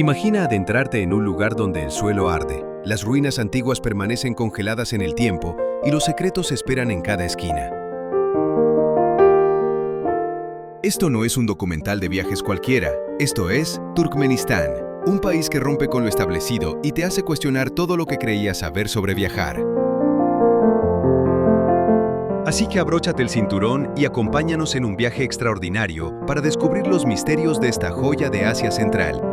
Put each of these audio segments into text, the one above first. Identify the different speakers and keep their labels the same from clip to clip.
Speaker 1: Imagina adentrarte en un lugar donde el suelo arde, las ruinas antiguas permanecen congeladas en el tiempo y los secretos esperan en cada esquina. Esto no es un documental de viajes cualquiera, esto es Turkmenistán, un país que rompe con lo establecido y te hace cuestionar todo lo que creías saber sobre viajar. Así que abróchate el cinturón y acompáñanos en un viaje extraordinario para descubrir los misterios de esta joya de Asia Central.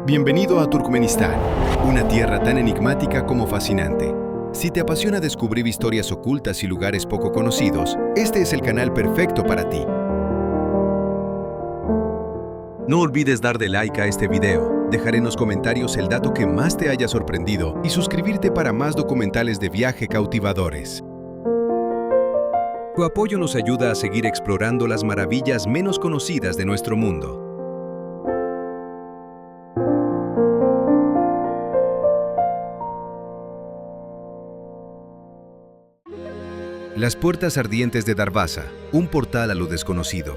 Speaker 1: Bienvenido a Turkmenistán, una tierra tan enigmática como fascinante. Si te apasiona descubrir historias ocultas y lugares poco conocidos, este es el canal perfecto para ti. No olvides darle like a este video, dejar en los comentarios el dato que más te haya sorprendido y suscribirte para más documentales de viaje cautivadores. Tu apoyo nos ayuda a seguir explorando las maravillas menos conocidas de nuestro mundo. Las puertas ardientes de Darvaza, un portal a lo desconocido.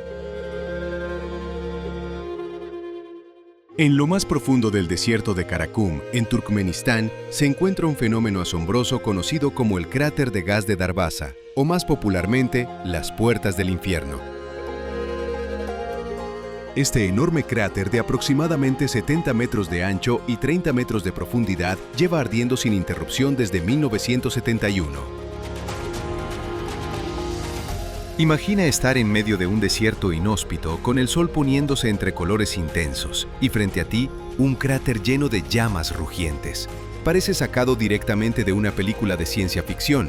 Speaker 1: En lo más profundo del desierto de Karakum, en Turkmenistán, se encuentra un fenómeno asombroso conocido como el cráter de gas de Darvaza, o más popularmente, las puertas del infierno. Este enorme cráter de aproximadamente 70 metros de ancho y 30 metros de profundidad lleva ardiendo sin interrupción desde 1971. Imagina estar en medio de un desierto inhóspito con el sol poniéndose entre colores intensos y frente a ti un cráter lleno de llamas rugientes. Parece sacado directamente de una película de ciencia ficción.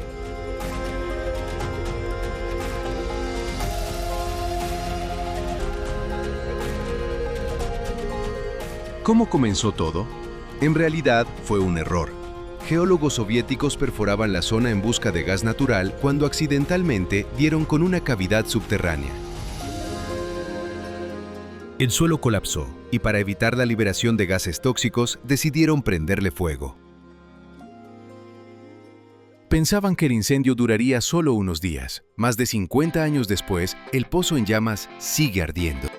Speaker 1: ¿Cómo comenzó todo? En realidad fue un error. Geólogos soviéticos perforaban la zona en busca de gas natural cuando accidentalmente dieron con una cavidad subterránea. El suelo colapsó y para evitar la liberación de gases tóxicos decidieron prenderle fuego. Pensaban que el incendio duraría solo unos días. Más de 50 años después, el pozo en llamas sigue ardiendo.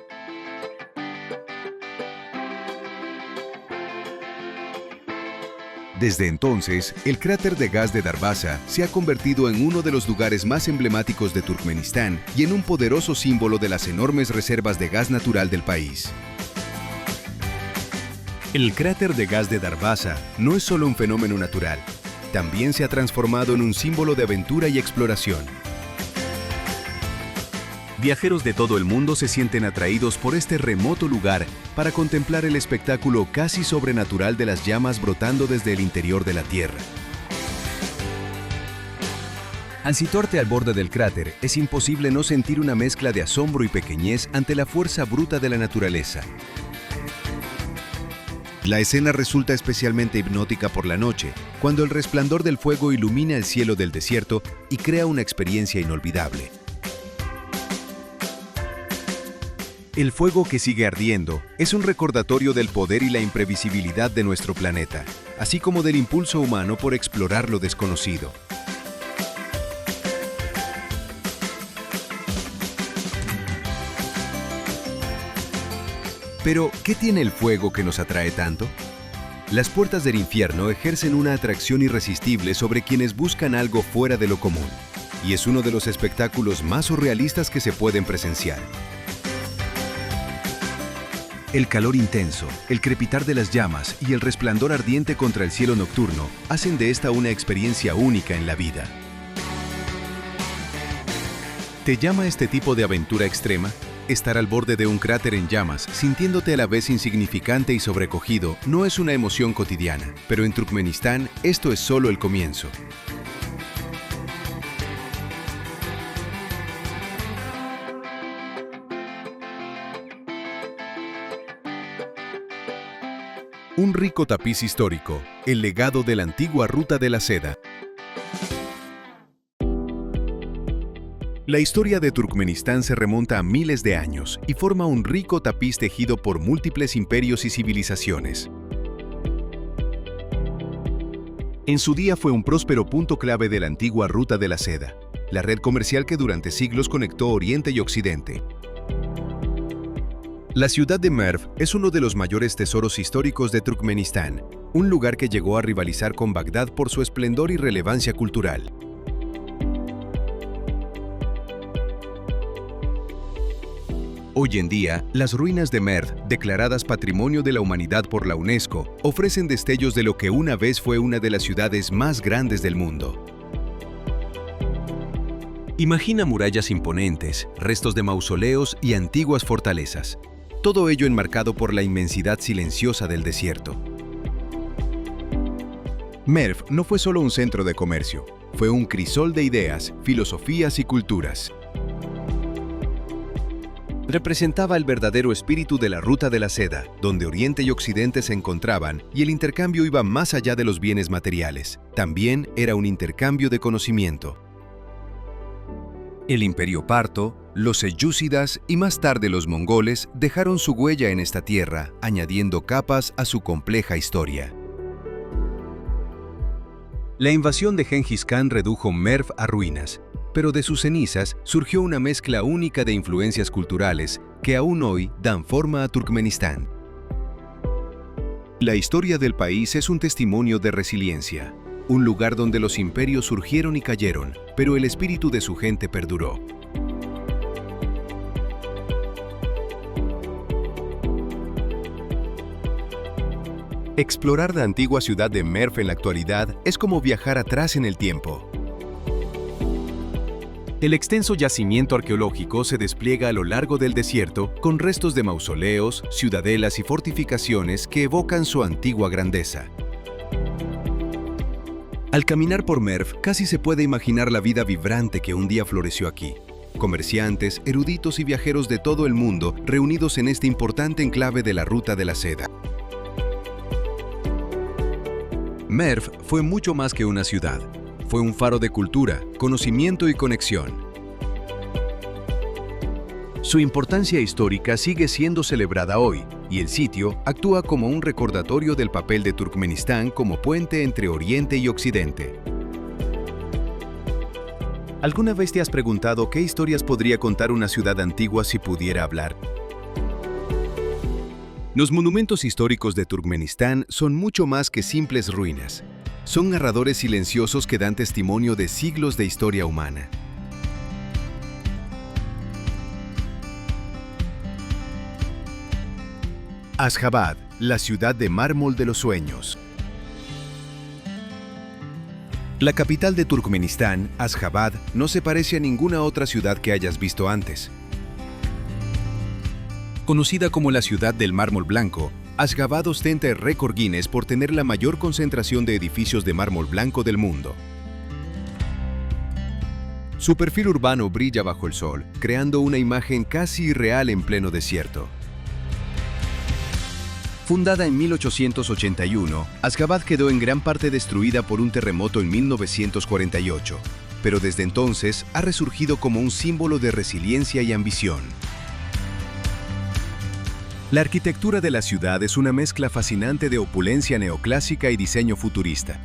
Speaker 1: Desde entonces, el cráter de gas de Darvaza se ha convertido en uno de los lugares más emblemáticos de Turkmenistán y en un poderoso símbolo de las enormes reservas de gas natural del país. El cráter de gas de Darvaza no es solo un fenómeno natural, también se ha transformado en un símbolo de aventura y exploración. Viajeros de todo el mundo se sienten atraídos por este remoto lugar para contemplar el espectáculo casi sobrenatural de las llamas brotando desde el interior de la Tierra. Al situarte al borde del cráter, es imposible no sentir una mezcla de asombro y pequeñez ante la fuerza bruta de la naturaleza. La escena resulta especialmente hipnótica por la noche, cuando el resplandor del fuego ilumina el cielo del desierto y crea una experiencia inolvidable. El fuego que sigue ardiendo es un recordatorio del poder y la imprevisibilidad de nuestro planeta, así como del impulso humano por explorar lo desconocido. Pero, ¿qué tiene el fuego que nos atrae tanto? Las puertas del infierno ejercen una atracción irresistible sobre quienes buscan algo fuera de lo común, y es uno de los espectáculos más surrealistas que se pueden presenciar. El calor intenso, el crepitar de las llamas y el resplandor ardiente contra el cielo nocturno hacen de esta una experiencia única en la vida. ¿Te llama este tipo de aventura extrema? Estar al borde de un cráter en llamas, sintiéndote a la vez insignificante y sobrecogido, no es una emoción cotidiana, pero en Turkmenistán esto es solo el comienzo. Un rico tapiz histórico, el legado de la antigua ruta de la seda. La historia de Turkmenistán se remonta a miles de años y forma un rico tapiz tejido por múltiples imperios y civilizaciones. En su día fue un próspero punto clave de la antigua ruta de la seda, la red comercial que durante siglos conectó Oriente y Occidente. La ciudad de Merv es uno de los mayores tesoros históricos de Turkmenistán, un lugar que llegó a rivalizar con Bagdad por su esplendor y relevancia cultural. Hoy en día, las ruinas de Merv, declaradas Patrimonio de la Humanidad por la UNESCO, ofrecen destellos de lo que una vez fue una de las ciudades más grandes del mundo. Imagina murallas imponentes, restos de mausoleos y antiguas fortalezas. Todo ello enmarcado por la inmensidad silenciosa del desierto. Merv no fue solo un centro de comercio, fue un crisol de ideas, filosofías y culturas. Representaba el verdadero espíritu de la Ruta de la Seda, donde Oriente y Occidente se encontraban y el intercambio iba más allá de los bienes materiales. También era un intercambio de conocimiento. El Imperio Parto, los selyúcidas y más tarde los mongoles dejaron su huella en esta tierra, añadiendo capas a su compleja historia. La invasión de Gengis Khan redujo Merv a ruinas, pero de sus cenizas surgió una mezcla única de influencias culturales que aún hoy dan forma a Turkmenistán. La historia del país es un testimonio de resiliencia. Un lugar donde los imperios surgieron y cayeron, pero el espíritu de su gente perduró. Explorar la antigua ciudad de Merv en la actualidad es como viajar atrás en el tiempo. El extenso yacimiento arqueológico se despliega a lo largo del desierto con restos de mausoleos, ciudadelas y fortificaciones que evocan su antigua grandeza. Al caminar por Merv, casi se puede imaginar la vida vibrante que un día floreció aquí. Comerciantes, eruditos y viajeros de todo el mundo reunidos en este importante enclave de la Ruta de la Seda. Merv fue mucho más que una ciudad. Fue un faro de cultura, conocimiento y conexión. Su importancia histórica sigue siendo celebrada hoy, y el sitio actúa como un recordatorio del papel de Turkmenistán como puente entre Oriente y Occidente. ¿Alguna vez te has preguntado qué historias podría contar una ciudad antigua si pudiera hablar? Los monumentos históricos de Turkmenistán son mucho más que simples ruinas. Son narradores silenciosos que dan testimonio de siglos de historia humana. Ashgabat, la ciudad de mármol de los sueños. La capital de Turkmenistán, Ashgabat, no se parece a ninguna otra ciudad que hayas visto antes. Conocida como la ciudad del mármol blanco, Ashgabat ostenta el récord Guinness por tener la mayor concentración de edificios de mármol blanco del mundo. Su perfil urbano brilla bajo el sol, creando una imagen casi irreal en pleno desierto. Fundada en 1881, Ashgabat quedó en gran parte destruida por un terremoto en 1948, pero desde entonces ha resurgido como un símbolo de resiliencia y ambición. La arquitectura de la ciudad es una mezcla fascinante de opulencia neoclásica y diseño futurista.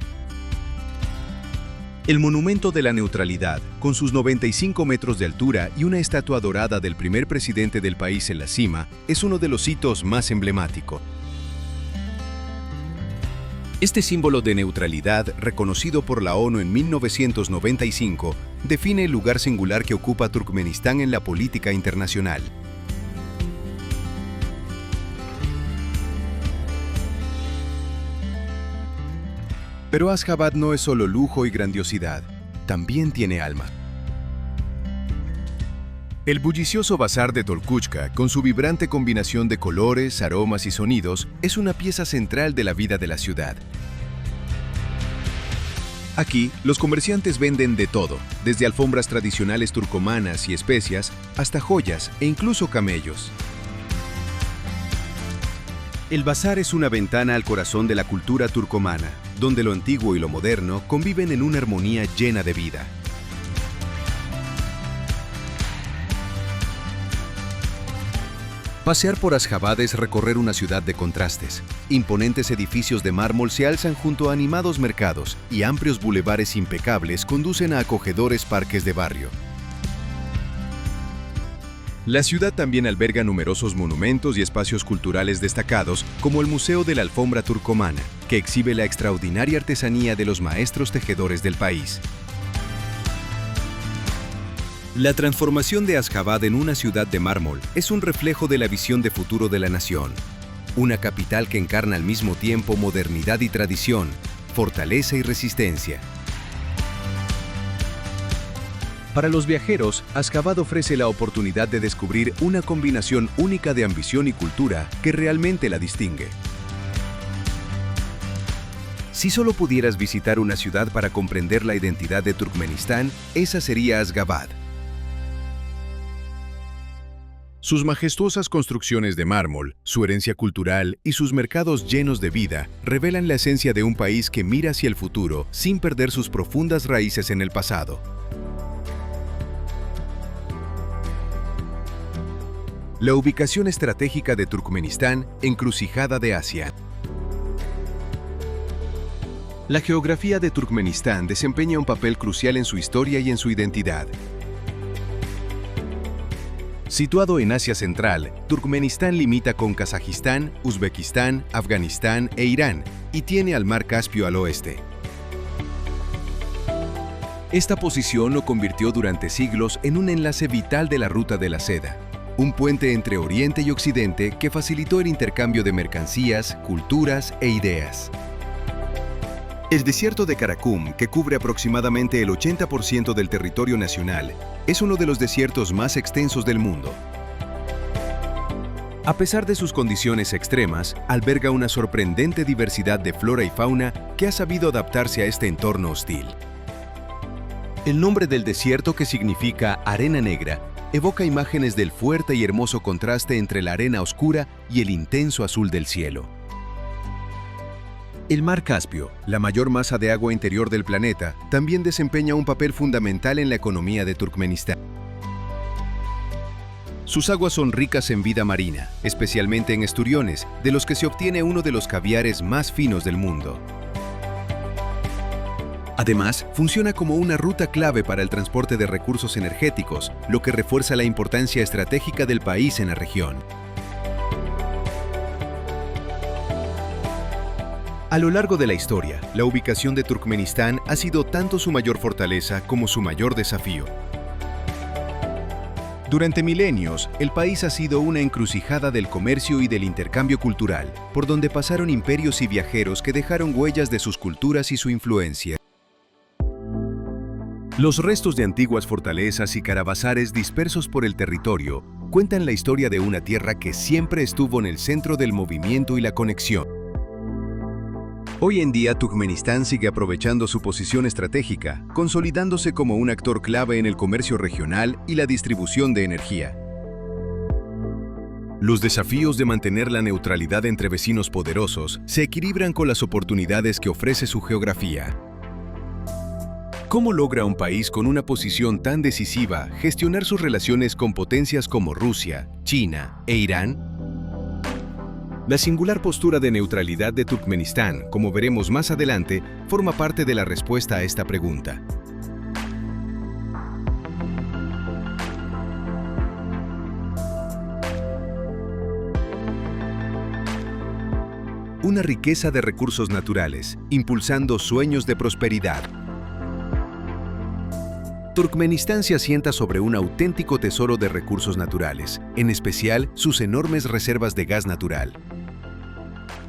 Speaker 1: El Monumento de la Neutralidad, con sus 95 metros de altura y una estatua dorada del primer presidente del país en la cima, es uno de los hitos más emblemáticos. Este símbolo de neutralidad, reconocido por la ONU en 1995, define el lugar singular que ocupa Turkmenistán en la política internacional. Pero Ashgabat no es solo lujo y grandiosidad, también tiene alma. El bullicioso bazar de Tolkuchka, con su vibrante combinación de colores, aromas y sonidos, es una pieza central de la vida de la ciudad. Aquí, los comerciantes venden de todo, desde alfombras tradicionales turcomanas y especias, hasta joyas e incluso camellos. El bazar es una ventana al corazón de la cultura turcomana, donde lo antiguo y lo moderno conviven en una armonía llena de vida. Pasear por Ashgabat es recorrer una ciudad de contrastes. Imponentes edificios de mármol se alzan junto a animados mercados y amplios bulevares impecables conducen a acogedores parques de barrio. La ciudad también alberga numerosos monumentos y espacios culturales destacados, como el Museo de la Alfombra Turcomana, que exhibe la extraordinaria artesanía de los maestros tejedores del país. La transformación de Asjabad en una ciudad de mármol es un reflejo de la visión de futuro de la nación. Una capital que encarna al mismo tiempo modernidad y tradición, fortaleza y resistencia. Para los viajeros, Asjabad ofrece la oportunidad de descubrir una combinación única de ambición y cultura que realmente la distingue. Si solo pudieras visitar una ciudad para comprender la identidad de Turkmenistán, esa sería Asjabad. Sus majestuosas construcciones de mármol, su herencia cultural y sus mercados llenos de vida revelan la esencia de un país que mira hacia el futuro sin perder sus profundas raíces en el pasado. La ubicación estratégica de Turkmenistán, encrucijada de Asia. La geografía de Turkmenistán desempeña un papel crucial en su historia y en su identidad. Situado en Asia Central, Turkmenistán limita con Kazajistán, Uzbekistán, Afganistán e Irán y tiene al Mar Caspio al oeste. Esta posición lo convirtió durante siglos en un enlace vital de la Ruta de la Seda, un puente entre Oriente y Occidente que facilitó el intercambio de mercancías, culturas e ideas. El desierto de Karakum, que cubre aproximadamente el 80% del territorio nacional, es uno de los desiertos más extensos del mundo. A pesar de sus condiciones extremas, alberga una sorprendente diversidad de flora y fauna que ha sabido adaptarse a este entorno hostil. El nombre del desierto, que significa arena negra, evoca imágenes del fuerte y hermoso contraste entre la arena oscura y el intenso azul del cielo. El Mar Caspio, la mayor masa de agua interior del planeta, también desempeña un papel fundamental en la economía de Turkmenistán. Sus aguas son ricas en vida marina, especialmente en esturiones, de los que se obtiene uno de los caviares más finos del mundo. Además, funciona como una ruta clave para el transporte de recursos energéticos, lo que refuerza la importancia estratégica del país en la región. A lo largo de la historia, la ubicación de Turkmenistán ha sido tanto su mayor fortaleza como su mayor desafío. Durante milenios, el país ha sido una encrucijada del comercio y del intercambio cultural, por donde pasaron imperios y viajeros que dejaron huellas de sus culturas y su influencia. Los restos de antiguas fortalezas y caravasares dispersos por el territorio cuentan la historia de una tierra que siempre estuvo en el centro del movimiento y la conexión. Hoy en día, Turkmenistán sigue aprovechando su posición estratégica, consolidándose como un actor clave en el comercio regional y la distribución de energía. Los desafíos de mantener la neutralidad entre vecinos poderosos se equilibran con las oportunidades que ofrece su geografía. ¿Cómo logra un país con una posición tan decisiva gestionar sus relaciones con potencias como Rusia, China e Irán? La singular postura de neutralidad de Turkmenistán, como veremos más adelante, forma parte de la respuesta a esta pregunta. Una riqueza de recursos naturales, impulsando sueños de prosperidad. Turkmenistán se asienta sobre un auténtico tesoro de recursos naturales, en especial sus enormes reservas de gas natural.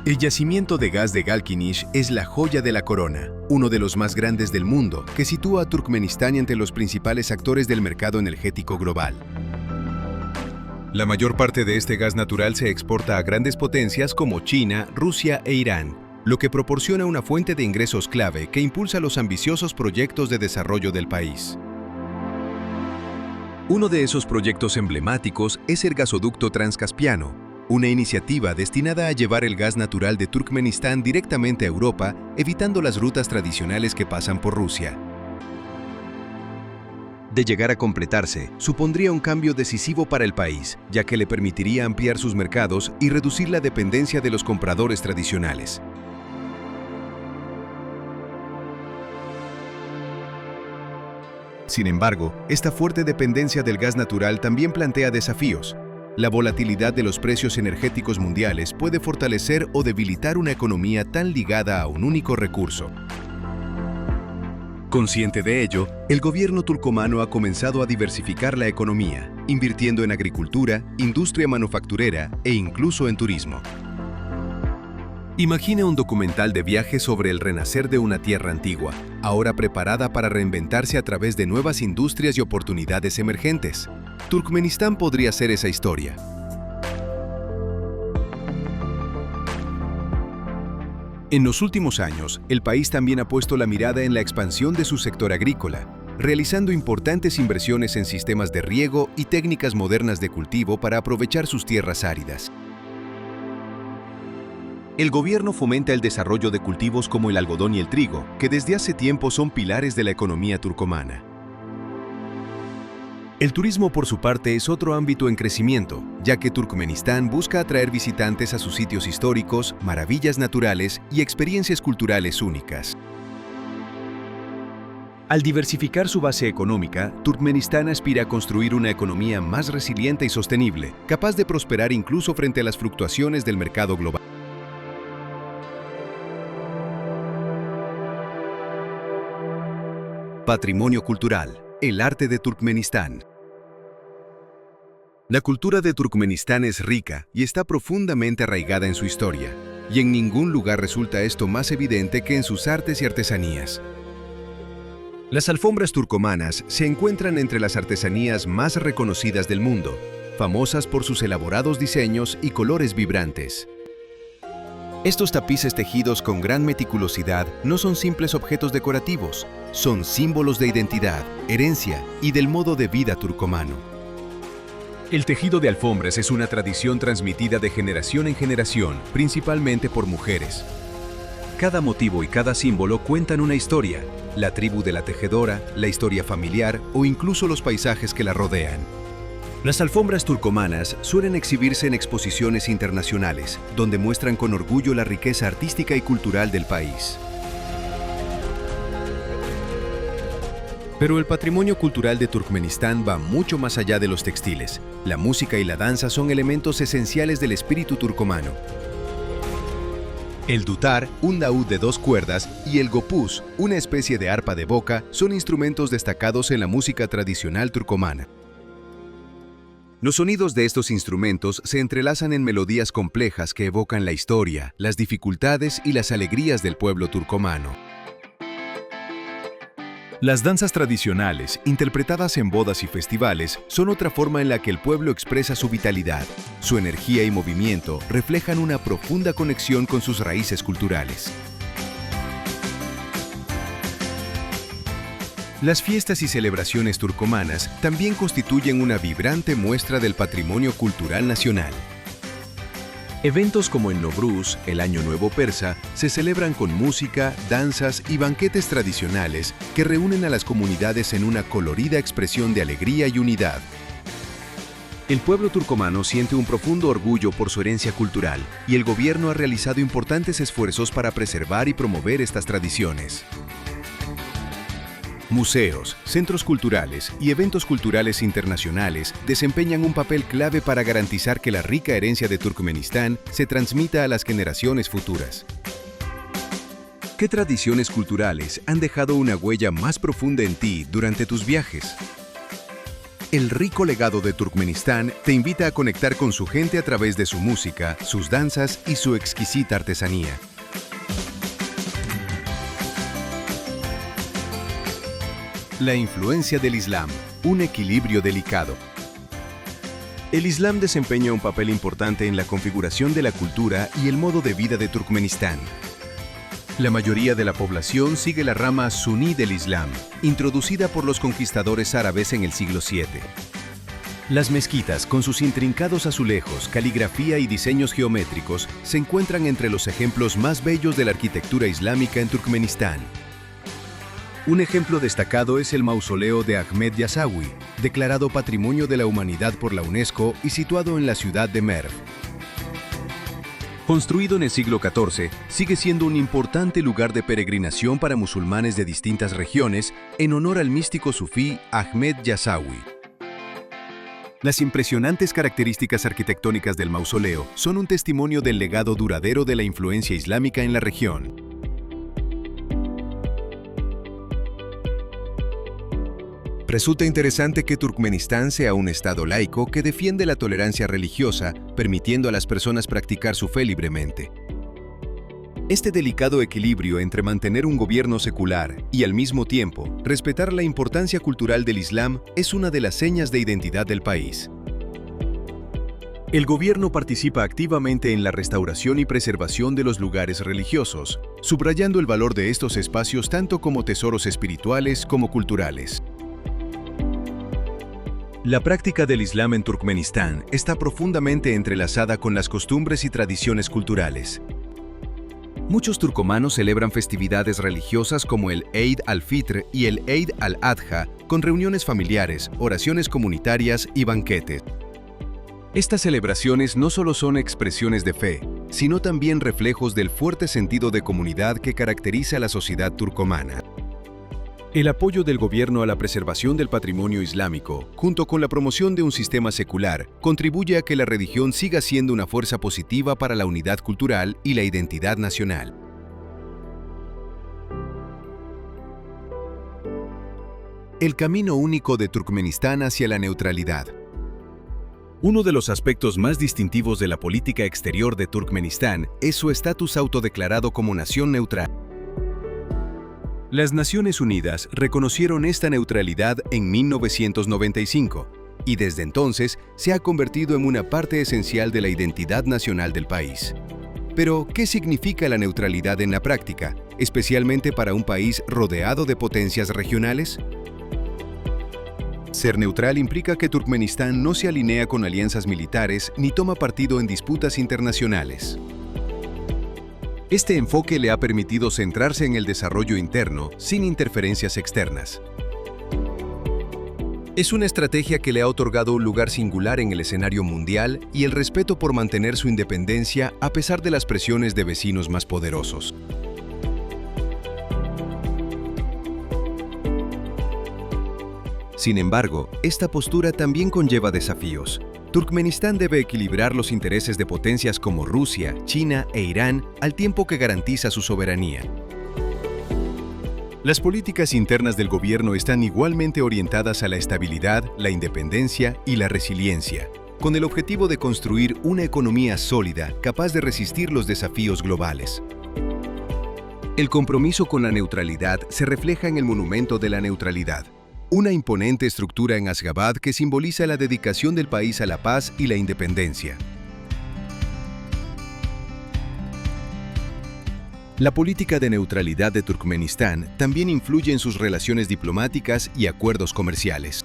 Speaker 1: El yacimiento de gas de Galkinish es la joya de la corona, uno de los más grandes del mundo, que sitúa a Turkmenistán entre los principales actores del mercado energético global. La mayor parte de este gas natural se exporta a grandes potencias como China, Rusia e Irán, lo que proporciona una fuente de ingresos clave que impulsa los ambiciosos proyectos de desarrollo del país. Uno de esos proyectos emblemáticos es el gasoducto Transcaspiano, una iniciativa destinada a llevar el gas natural de Turkmenistán directamente a Europa, evitando las rutas tradicionales que pasan por Rusia. De llegar a completarse, supondría un cambio decisivo para el país, ya que le permitiría ampliar sus mercados y reducir la dependencia de los compradores tradicionales. Sin embargo, esta fuerte dependencia del gas natural también plantea desafíos. La volatilidad de los precios energéticos mundiales puede fortalecer o debilitar una economía tan ligada a un único recurso. Consciente de ello, el gobierno turcomano ha comenzado a diversificar la economía, invirtiendo en agricultura, industria manufacturera e incluso en turismo. Imagina un documental de viaje sobre el renacer de una tierra antigua, ahora preparada para reinventarse a través de nuevas industrias y oportunidades emergentes. Turkmenistán podría ser esa historia. En los últimos años, el país también ha puesto la mirada en la expansión de su sector agrícola, realizando importantes inversiones en sistemas de riego y técnicas modernas de cultivo para aprovechar sus tierras áridas. El gobierno fomenta el desarrollo de cultivos como el algodón y el trigo, que desde hace tiempo son pilares de la economía turcomana. El turismo, por su parte, es otro ámbito en crecimiento, ya que Turkmenistán busca atraer visitantes a sus sitios históricos, maravillas naturales y experiencias culturales únicas. Al diversificar su base económica, Turkmenistán aspira a construir una economía más resiliente y sostenible, capaz de prosperar incluso frente a las fluctuaciones del mercado global. Patrimonio cultural: el arte de Turkmenistán. La cultura de Turkmenistán es rica y está profundamente arraigada en su historia, y en ningún lugar resulta esto más evidente que en sus artes y artesanías. Las alfombras turcomanas se encuentran entre las artesanías más reconocidas del mundo, famosas por sus elaborados diseños y colores vibrantes. Estos tapices tejidos con gran meticulosidad no son simples objetos decorativos, son símbolos de identidad, herencia y del modo de vida turcomano. El tejido de alfombras es una tradición transmitida de generación en generación, principalmente por mujeres. Cada motivo y cada símbolo cuentan una historia, la tribu de la tejedora, la historia familiar o incluso los paisajes que la rodean. Las alfombras turcomanas suelen exhibirse en exposiciones internacionales, donde muestran con orgullo la riqueza artística y cultural del país. Pero el patrimonio cultural de Turkmenistán va mucho más allá de los textiles. La música y la danza son elementos esenciales del espíritu turcomano. El dutar, un laúd de 2 cuerdas, y el gopuz, una especie de arpa de boca, son instrumentos destacados en la música tradicional turcomana. Los sonidos de estos instrumentos se entrelazan en melodías complejas que evocan la historia, las dificultades y las alegrías del pueblo turcomano. Las danzas tradicionales, interpretadas en bodas y festivales, son otra forma en la que el pueblo expresa su vitalidad. Su energía y movimiento reflejan una profunda conexión con sus raíces culturales. Las fiestas y celebraciones turcomanas también constituyen una vibrante muestra del patrimonio cultural nacional. Eventos como el Novruz, el Año Nuevo Persa, se celebran con música, danzas y banquetes tradicionales que reúnen a las comunidades en una colorida expresión de alegría y unidad. El pueblo turcomano siente un profundo orgullo por su herencia cultural y el gobierno ha realizado importantes esfuerzos para preservar y promover estas tradiciones. Museos, centros culturales y eventos culturales internacionales desempeñan un papel clave para garantizar que la rica herencia de Turkmenistán se transmita a las generaciones futuras. ¿Qué tradiciones culturales han dejado una huella más profunda en ti durante tus viajes? El rico legado de Turkmenistán te invita a conectar con su gente a través de su música, sus danzas y su exquisita artesanía. La influencia del Islam, un equilibrio delicado. El Islam desempeña un papel importante en la configuración de la cultura y el modo de vida de Turkmenistán. La mayoría de la población sigue la rama suní del Islam, introducida por los conquistadores árabes en el siglo VII. Las mezquitas, con sus intrincados azulejos, caligrafía y diseños geométricos, se encuentran entre los ejemplos más bellos de la arquitectura islámica en Turkmenistán. Un ejemplo destacado es el mausoleo de Ahmed Yasawi, declarado Patrimonio de la Humanidad por la UNESCO y situado en la ciudad de Merv. Construido en el siglo XIV, sigue siendo un importante lugar de peregrinación para musulmanes de distintas regiones en honor al místico sufí Ahmed Yasawi. Las impresionantes características arquitectónicas del mausoleo son un testimonio del legado duradero de la influencia islámica en la región. Resulta interesante que Turkmenistán sea un estado laico que defiende la tolerancia religiosa, permitiendo a las personas practicar su fe libremente. Este delicado equilibrio entre mantener un gobierno secular y, al mismo tiempo, respetar la importancia cultural del Islam es una de las señas de identidad del país. El gobierno participa activamente en la restauración y preservación de los lugares religiosos, subrayando el valor de estos espacios tanto como tesoros espirituales como culturales. La práctica del Islam en Turkmenistán está profundamente entrelazada con las costumbres y tradiciones culturales. Muchos turcomanos celebran festividades religiosas como el Eid al-Fitr y el Eid al-Adha, con reuniones familiares, oraciones comunitarias y banquetes. Estas celebraciones no solo son expresiones de fe, sino también reflejos del fuerte sentido de comunidad que caracteriza a la sociedad turcomana. El apoyo del gobierno a la preservación del patrimonio islámico, junto con la promoción de un sistema secular, contribuye a que la religión siga siendo una fuerza positiva para la unidad cultural y la identidad nacional. El camino único de Turkmenistán hacia la neutralidad. Uno de los aspectos más distintivos de la política exterior de Turkmenistán es su estatus autodeclarado como nación neutral. Las Naciones Unidas reconocieron esta neutralidad en 1995 y desde entonces se ha convertido en una parte esencial de la identidad nacional del país. Pero, ¿qué significa la neutralidad en la práctica, especialmente para un país rodeado de potencias regionales? Ser neutral implica que Turkmenistán no se alinea con alianzas militares ni toma partido en disputas internacionales. Este enfoque le ha permitido centrarse en el desarrollo interno sin interferencias externas. Es una estrategia que le ha otorgado un lugar singular en el escenario mundial y el respeto por mantener su independencia a pesar de las presiones de vecinos más poderosos. Sin embargo, esta postura también conlleva desafíos. Turkmenistán debe equilibrar los intereses de potencias como Rusia, China e Irán al tiempo que garantiza su soberanía. Las políticas internas del gobierno están igualmente orientadas a la estabilidad, la independencia y la resiliencia, con el objetivo de construir una economía sólida capaz de resistir los desafíos globales. El compromiso con la neutralidad se refleja en el Monumento de la Neutralidad, una imponente estructura en Ashgabat que simboliza la dedicación del país a la paz y la independencia. La política de neutralidad de Turkmenistán también influye en sus relaciones diplomáticas y acuerdos comerciales.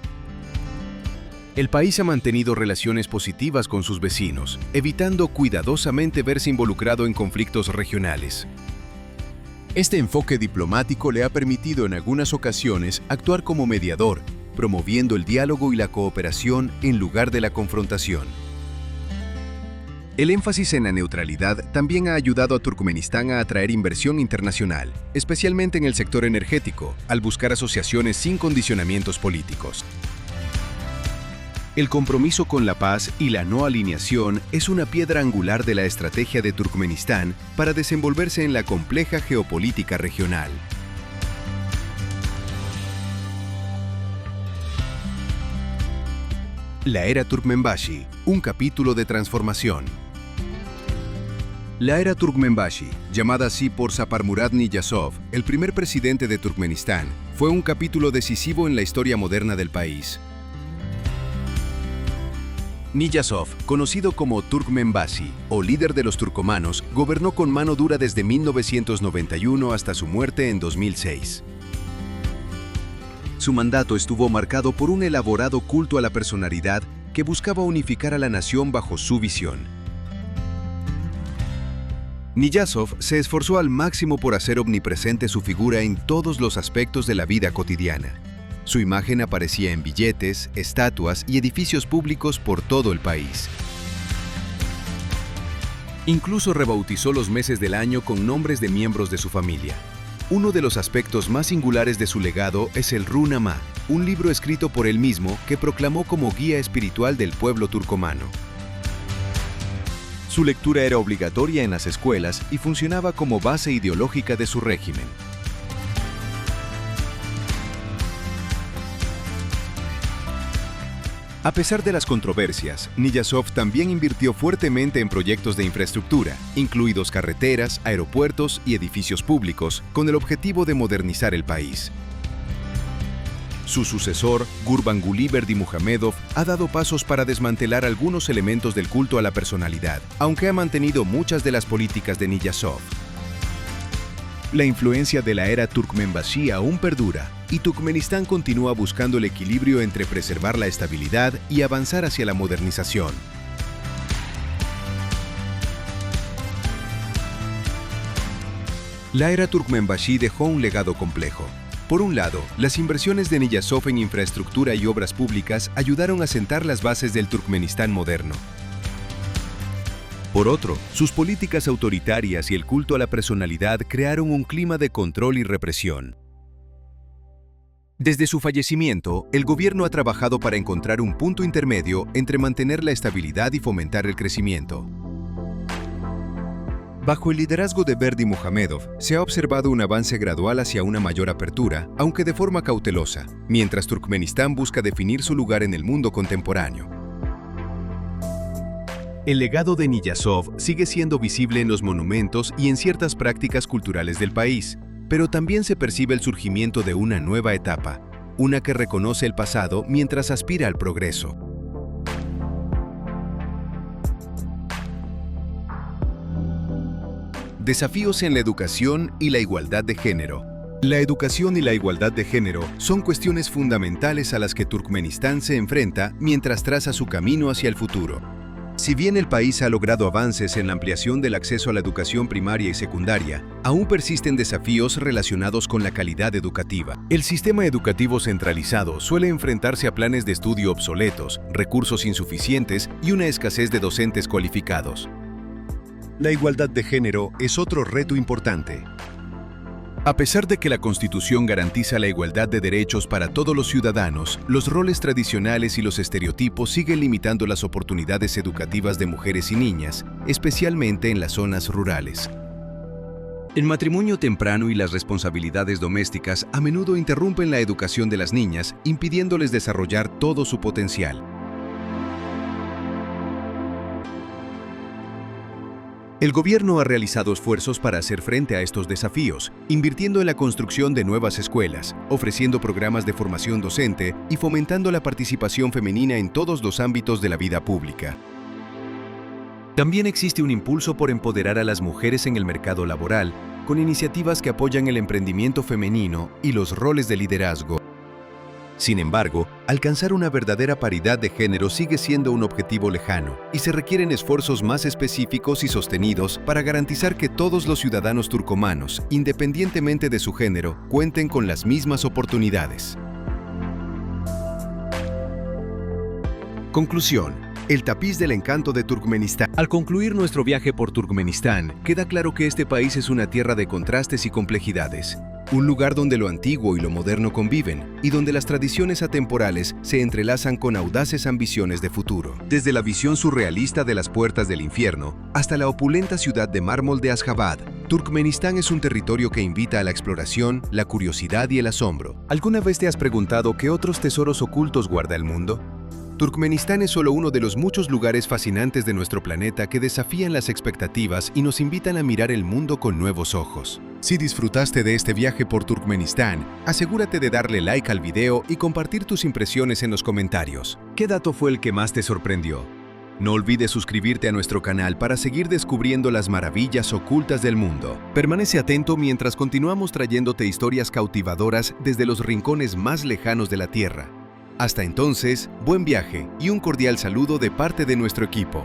Speaker 1: El país ha mantenido relaciones positivas con sus vecinos, evitando cuidadosamente verse involucrado en conflictos regionales. Este enfoque diplomático le ha permitido en algunas ocasiones actuar como mediador, promoviendo el diálogo y la cooperación en lugar de la confrontación. El énfasis en la neutralidad también ha ayudado a Turkmenistán a atraer inversión internacional, especialmente en el sector energético, al buscar asociaciones sin condicionamientos políticos. El compromiso con la paz y la no alineación es una piedra angular de la estrategia de Turkmenistán para desenvolverse en la compleja geopolítica regional. La era Turkmenbashi, un capítulo de transformación. La era Turkmenbashi, llamada así por Saparmurat Niyazov, el primer presidente de Turkmenistán, fue un capítulo decisivo en la historia moderna del país. Niyazov, conocido como Turkmenbashi, o líder de los turcomanos, gobernó con mano dura desde 1991 hasta su muerte en 2006. Su mandato estuvo marcado por un elaborado culto a la personalidad que buscaba unificar a la nación bajo su visión. Niyazov se esforzó al máximo por hacer omnipresente su figura en todos los aspectos de la vida cotidiana. Su imagen aparecía en billetes, estatuas y edificios públicos por todo el país. Incluso rebautizó los meses del año con nombres de miembros de su familia. Uno de los aspectos más singulares de su legado es el Ruhnama, un libro escrito por él mismo que proclamó como guía espiritual del pueblo turcomano. Su lectura era obligatoria en las escuelas y funcionaba como base ideológica de su régimen. A pesar de las controversias, Niyazov también invirtió fuertemente en proyectos de infraestructura, incluidos carreteras, aeropuertos y edificios públicos, con el objetivo de modernizar el país. Su sucesor, Gurbanguly Berdimuhamedov, ha dado pasos para desmantelar algunos elementos del culto a la personalidad, aunque ha mantenido muchas de las políticas de Niyazov. La influencia de la era Turkmenbashi aún perdura, y Turkmenistán continúa buscando el equilibrio entre preservar la estabilidad y avanzar hacia la modernización. La era Turkmenbashi dejó un legado complejo. Por un lado, las inversiones de Niyazov en infraestructura y obras públicas ayudaron a sentar las bases del Turkmenistán moderno. Por otro, sus políticas autoritarias y el culto a la personalidad crearon un clima de control y represión. Desde su fallecimiento, el gobierno ha trabajado para encontrar un punto intermedio entre mantener la estabilidad y fomentar el crecimiento. Bajo el liderazgo de Berdimuhamedov, se ha observado un avance gradual hacia una mayor apertura, aunque de forma cautelosa, mientras Turkmenistán busca definir su lugar en el mundo contemporáneo. El legado de Niyazov sigue siendo visible en los monumentos y en ciertas prácticas culturales del país, pero también se percibe el surgimiento de una nueva etapa, una que reconoce el pasado mientras aspira al progreso. Desafíos en la educación y la igualdad de género. La educación y la igualdad de género son cuestiones fundamentales a las que Turkmenistán se enfrenta mientras traza su camino hacia el futuro. Si bien el país ha logrado avances en la ampliación del acceso a la educación primaria y secundaria, aún persisten desafíos relacionados con la calidad educativa. El sistema educativo centralizado suele enfrentarse a planes de estudio obsoletos, recursos insuficientes y una escasez de docentes cualificados. La igualdad de género es otro reto importante. A pesar de que la Constitución garantiza la igualdad de derechos para todos los ciudadanos, los roles tradicionales y los estereotipos siguen limitando las oportunidades educativas de mujeres y niñas, especialmente en las zonas rurales. El matrimonio temprano y las responsabilidades domésticas a menudo interrumpen la educación de las niñas, impidiéndoles desarrollar todo su potencial. El gobierno ha realizado esfuerzos para hacer frente a estos desafíos, invirtiendo en la construcción de nuevas escuelas, ofreciendo programas de formación docente y fomentando la participación femenina en todos los ámbitos de la vida pública. También existe un impulso por empoderar a las mujeres en el mercado laboral, con iniciativas que apoyan el emprendimiento femenino y los roles de liderazgo. Sin embargo, alcanzar una verdadera paridad de género sigue siendo un objetivo lejano, y se requieren esfuerzos más específicos y sostenidos para garantizar que todos los ciudadanos turcomanos, independientemente de su género, cuenten con las mismas oportunidades. Conclusión. El tapiz del encanto de Turkmenistán. Al concluir nuestro viaje por Turkmenistán, queda claro que este país es una tierra de contrastes y complejidades. Un lugar donde lo antiguo y lo moderno conviven, y donde las tradiciones atemporales se entrelazan con audaces ambiciones de futuro. Desde la visión surrealista de las puertas del infierno, hasta la opulenta ciudad de mármol de Ashgabat, Turkmenistán es un territorio que invita a la exploración, la curiosidad y el asombro. ¿Alguna vez te has preguntado qué otros tesoros ocultos guarda el mundo? Turkmenistán es solo uno de los muchos lugares fascinantes de nuestro planeta que desafían las expectativas y nos invitan a mirar el mundo con nuevos ojos. Si disfrutaste de este viaje por Turkmenistán, asegúrate de darle like al video y compartir tus impresiones en los comentarios. ¿Qué dato fue el que más te sorprendió? No olvides suscribirte a nuestro canal para seguir descubriendo las maravillas ocultas del mundo. Permanece atento mientras continuamos trayéndote historias cautivadoras desde los rincones más lejanos de la Tierra. Hasta entonces, buen viaje y un cordial saludo de parte de nuestro equipo.